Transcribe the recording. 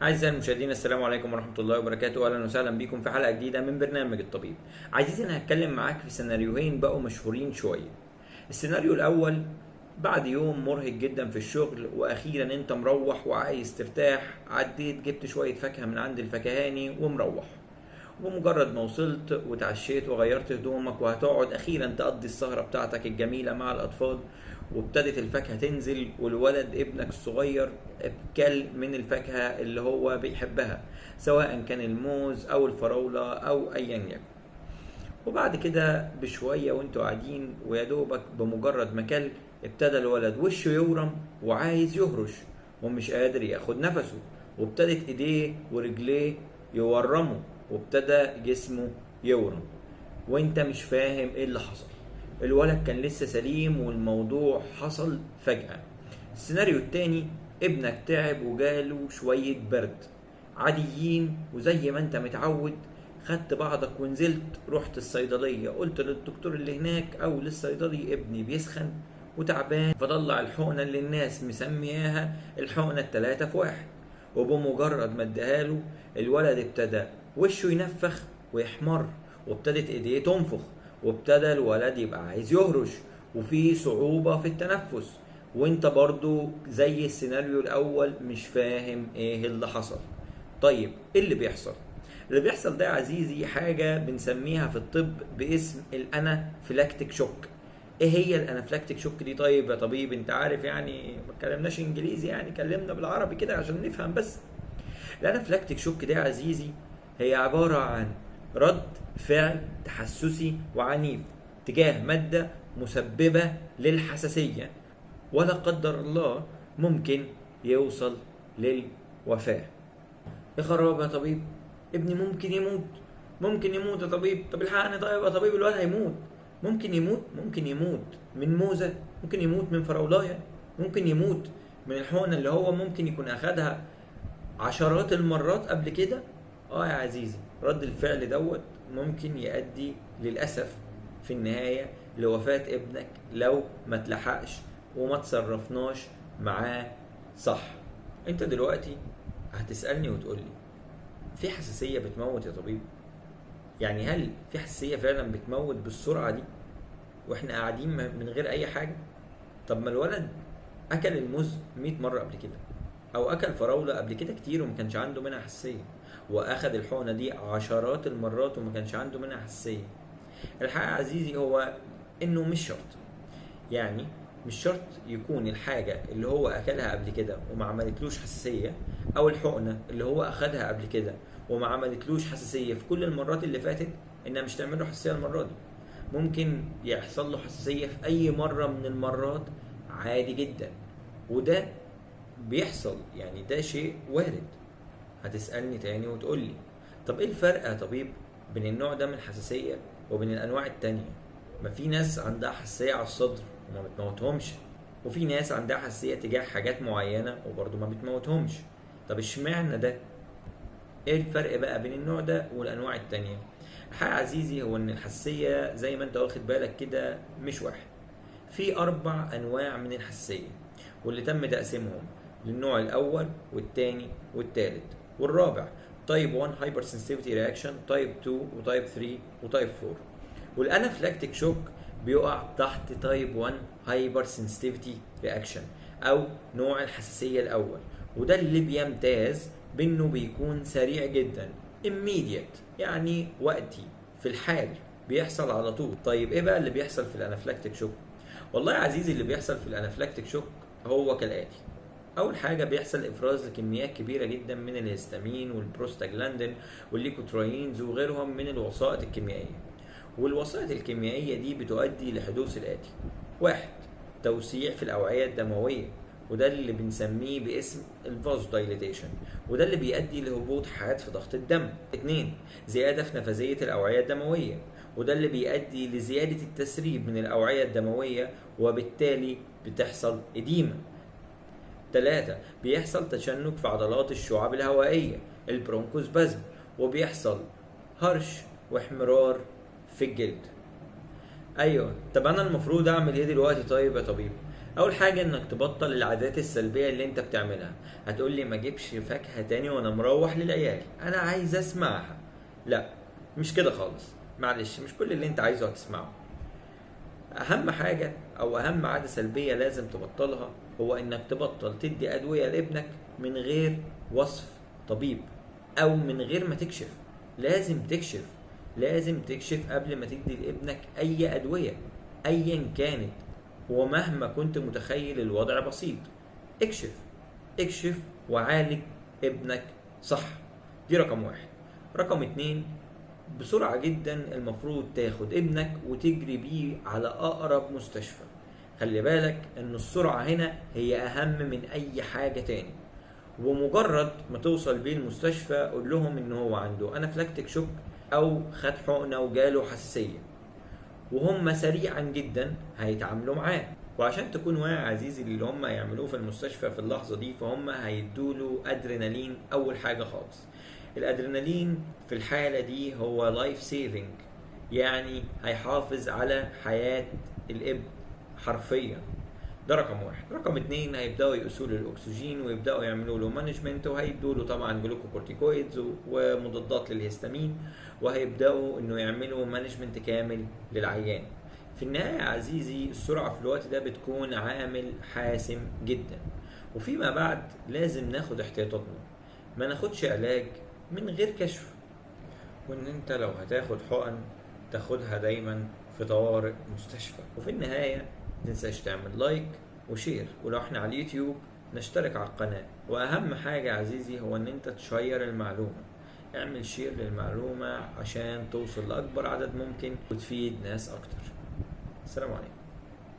أعزائي المشاهدين، السلام عليكم ورحمة الله وبركاته. أهلا وسهلا بكم في حلقة جديدة من برنامج الطبيب. عايزين أنا هتكلم معاك في سيناريوهين بقوا مشهورين شوية. السيناريو الأول: بعد يوم مرهق جدا في الشغل وأخيرا أنت مروح وعايز ترتاح، عديت جبت شوية فاكهة من عند الفكهاني ومروح، وبمجرد ما وصلت وتعشيت وغيرت هدومك وهتقعد أخيرا تقضي السهرة بتاعتك الجميلة مع الأطفال، وابتدت الفاكهة تنزل والولد ابنك الصغير كل من الفاكهة اللي هو بيحبها، سواء كان الموز أو الفراولة أو أيا يكن. وبعد كده بشوية وانتوا قاعدين ويدوبك بمجرد ما كل، ابتدى الولد وشه يورم وعايز يهرش ومش قادر ياخد نفسه، وابتدت ايديه ورجليه يورموا وابتدى جسمه يورم، وانت مش فاهم ايه اللي حصل. الولد كان لسه سليم والموضوع حصل فجأة. السيناريو التاني: ابنك تعب وجاله شوية برد عاديين، وزي ما انت متعود خدت بعضك ونزلت رحت الصيدلية، قلت للدكتور اللي هناك او للصيدلي ابني بيسخن وتعبان، فطلع الحقنة اللي الناس مسمياها الحقنة التلاتة في واحد. وبمجرد ما اداهاله الولد ابتدى وشه ينفخ ويحمر، وابتدت ايديه تنفخ، وابتدى الولد يبقى عايز يهرش وفي صعوبة في التنفس، وانت برضو زي السيناريو الاول مش فاهم ايه اللي حصل. طيب ايه اللي بيحصل؟ اللي بيحصل ده يا عزيزي حاجة بنسميها في الطب باسم الانافلاكتيك شوك. ايه هي الانافلاكتيك شوك دي؟ طيب يا طبيب انت عارف يعني ما اتكلمناش انجليزي، يعني كلمنا بالعربي كده عشان نفهم بس. الانافلاكتيك شوك ده يا عزيزي هي عبارة عن رد فعل تحسسي وعنيف تجاه مادة مسببة للحساسية، ولا قدر الله ممكن يوصل للوفاة. يا خراب يا طبيب، ابني ممكن يموت، ممكن يموت يا طبيب، طب الحقني طيب يا طبيب، الواد هيموت. ممكن يموت، ممكن يموت من موزة، ممكن يموت من فراولاية، ممكن يموت من الحقنة اللي هو ممكن يكون أخدها عشرات المرات قبل كده. يا عزيزي، رد الفعل دوت ممكن يؤدي للأسف في النهاية لوفاة ابنك لو ما تلحقش وما تصرفناش معاه صح. انت دلوقتي هتسألني وتقولي: في حساسية بتموت يا طبيب؟ يعني هل في حساسية فعلا بتموت بالسرعة دي واحنا قاعدين من غير اي حاجة؟ طب ما الولد اكل الموز 100 مرة قبل كده، او اكل فراولة قبل كده كتير وما كانش عنده منها حساسية، واخد الحقنة دي عشرات المرات وما كانش عنده منها حساسية. الحقيقة عزيزي هو انه مش شرط، يعني مش شرط يكون الحاجة اللي هو أكلها قبل كده وما عملتلوش حساسية، أو الحقنة اللي هو أخدها قبل كده وما عملتلوش حساسية في كل المرات اللي فاتت، إنها مش تعمل له حساسية المرة دي. ممكن يحصل له حساسية في أي مرة من المرات عادي جدا، وده بيحصل، يعني ده شيء وارد. هتسألني تاني وتقولي: طب إيه الفرق يا طبيب بين النوع ده من الحساسية وبين الأنواع التانية؟ ما في ناس عندها حساسية على الصدر وما بتموتهمش، وفي ناس عندها حساسية تجاه حاجات معينة وبرضه ما بتموتهمش. طب اشمعنى ده؟ ايه الفرق بقى بين النوع ده والانواع التانية؟ الحقيقة عزيزي هو ان الحساسية زي ما انت واخد بالك كده مش واحد، في 4 انواع من الحساسية، واللي تم تقسيمهم للنوع الاول والتاني والتالت والرابع: تايب 1 هايبر سنسيتيفيتي رياكشن، تايب 2 وتايب 3 وتايب 4. والانافلاكتيك شوك بيقع تحت تايب 1 هايبر سنسيتيفيتي رياكشن او نوع الحساسية الاول، وده اللي بيمتاز بانه بيكون سريع جدا immediate، يعني وقتي في الحال بيحصل على طول. طيب ايه بقى اللي بيحصل في الانافلاكتيك شوك؟ والله يا عزيزي اللي بيحصل في الانافلاكتيك شوك هو كالاتي: اول حاجه بيحصل افراز لكميات كبيره جدا من الهستامين والبروستاجلاندين والليكوتراينز وغيرهم من الوسائط الكيميائيه، والوسائط الكيميائيه دي بتؤدي لحدوث الاتي: 1. توسيع في الاوعيه الدمويه، وده اللي بنسميه باسم الفازودايليتيشن، وده اللي بيؤدي لهبوط حاد في ضغط الدم. 2. زيادة في نفاذية الأوعية الدموية، وده اللي بيؤدي لزيادة التسريب من الأوعية الدموية وبالتالي بتحصل إديمة. 3. بيحصل تشنج في عضلات الشعب الهوائية البرونكوسبازم، وبيحصل هرش واحمرار في الجلد. ايوه، طب انا المفروض اعمل ايه دلوقتي طيب يا طبيب؟ اول حاجه انك تبطل العادات السلبيه اللي انت بتعملها. هتقول لي ما اجيبش فاكهه تاني وانا مروح للعيال، انا عايز اسمعها. لا، مش كده خالص، معلش، مش كل اللي انت عايزه هتسمعه. اهم حاجه او اهم عاده سلبيه لازم تبطلها هو انك تبطل تدي ادويه لابنك من غير وصف طبيب او من غير ما تكشف. لازم تكشف، لازم تكشف قبل ما تدي لابنك اي ادويه ايا كانت. ومهما كنت متخيل الوضع بسيط، اكشف، اكشف وعالج ابنك صح. دي رقم واحد. رقم اتنين، بسرعة جدا المفروض تاخد ابنك وتجري بيه على أقرب مستشفى. خلي بالك إن السرعة هنا هي أهم من أي حاجة تاني. ومجرد ما توصل بيه المستشفى قول لهم إن هو عنده أنافلاكتيك شوك أو خد حقنة وجاله حساسية، وهم سريعا جدا هيتعاملوا معاه. وعشان تكون واعي عزيزي اللي هم يعملوه في المستشفى في اللحظة دي، فهم هيدوله أدرينالين أول حاجة خالص. الأدرينالين في الحالة دي هو لايف سيفنج، يعني هيحافظ على حياة الابن حرفيا. ده رقم واحد. رقم اتنين، هيبدأوا يقيسوا له الأكسجين ويبدأوا يعملوا له مانجمنت، وهيدوا له طبعا جلوكوكورتيكويدز ومضادات للهستامين، وهيبدأوا إنه يعملوا مانجمنت كامل للعيان. في النهاية يا عزيزي، السرعة في الوقت ده بتكون عامل حاسم جدا، وفيما بعد لازم ناخد احتياطاتنا، ما ناخدش علاج من غير كشف. وإن أنت لو هتاخد حقن تاخدها دايما في طوارئ مستشفى. وفي النهاية متنساش تعمل لايك وشير، ولو احنا على اليوتيوب نشترك على القناة. وأهم حاجة عزيزي هو إن أنت تشير المعلومة، اعمل شير للمعلومة عشان توصل لأكبر عدد ممكن وتفيد ناس أكتر. السلام عليكم.